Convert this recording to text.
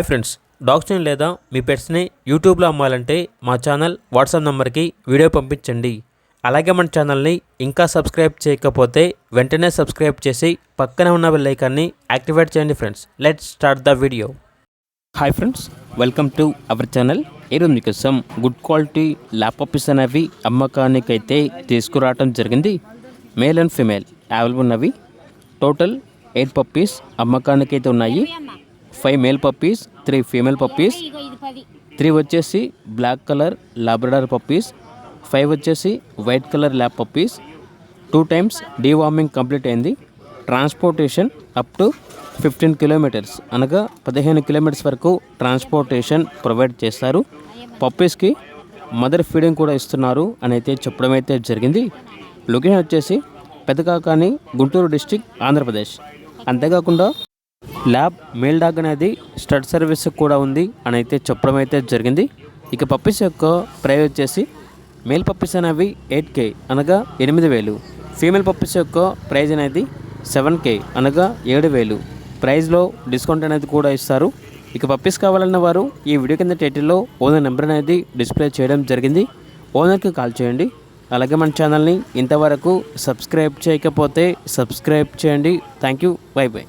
Friends, డాగ్స్ని లేదా మీ పెట్స్ని యూట్యూబ్లో అమ్మాలంటే మా ఛానల్ వాట్సాప్ నెంబర్కి వీడియో పంపించండి. అలాగే మన ఛానల్ని ఇంకా సబ్స్క్రైబ్ చేయకపోతే వెంటనే సబ్స్క్రైబ్ చేసి పక్కనే ఉన్న బెల్ ఐకాన్ని యాక్టివేట్ చేయండి. Friends, let's start the video. Hi friends, welcome to our channel. ఈరోజు మీకోసం గుడ్ క్వాలిటీ ల్యాప్ పప్పీస్ అనేవి అమ్మకానికైతే తీసుకురావడం జరిగింది. మేల్ అండ్ ఫిమేల్ అవైలబుల్ ఉన్నవి. టోటల్ 8 పప్పీస్ అమ్మకానికైతే ఉన్నాయి. 5 మేల్ పప్పీస్, 3 ఫీమేల్ పప్పీస్, 3 వచ్చేసి బ్లాక్ కలర్ లాబ్రడార్ పప్పీస్, 5 వచ్చేసి white colour lab puppies. 2 times deworming complete అయింది. ట్రాన్స్పోర్టేషన్ అప్ టు 15 కిలోమీటర్స్ అనగా 15 కిలోమీటర్స్ వరకు ట్రాన్స్పోర్టేషన్ ప్రొవైడ్ చేస్తారు. పప్పీస్కి మదర్ ఫీడింగ్ కూడా ఇస్తున్నారు అని అయితే చెప్పడం అయితే జరిగింది. లొకేషన్ వచ్చేసి పెదకాకాని, గుంటూరు డిస్టిక్, ఆంధ్రప్రదేశ్. అంతేకాకుండా ల్యాబ్ మేల్ డాగ్ అనేది స్టడ్ సర్వీస్ కూడా ఉంది అని అయితే చెప్పడం అయితే జరిగింది. ఇక పప్పీస్ యొక్క ప్రైస్ వచ్చేసి మేల్ పప్పీస్ అనేవి 8K అనగా 8,000. ఫీమేల్ పప్పీస్ యొక్క ప్రైజ్ అనేది 7K అనగా 7,000. ప్రైజ్లో డిస్కౌంట్ అనేది కూడా ఇస్తారు. ఇక పప్పీస్ కావాలన్న వారు ఈ వీడియో కింద టైటిల్లో ఓనర్ నెంబర్ అనేది డిస్ప్లే చేయడం జరిగింది. ఓనర్కి కాల్ చేయండి. అలాగే మన ఛానల్ని ఇంతవరకు సబ్స్క్రైబ్ చేయకపోతే సబ్స్క్రైబ్ చేయండి. Thank you. By by.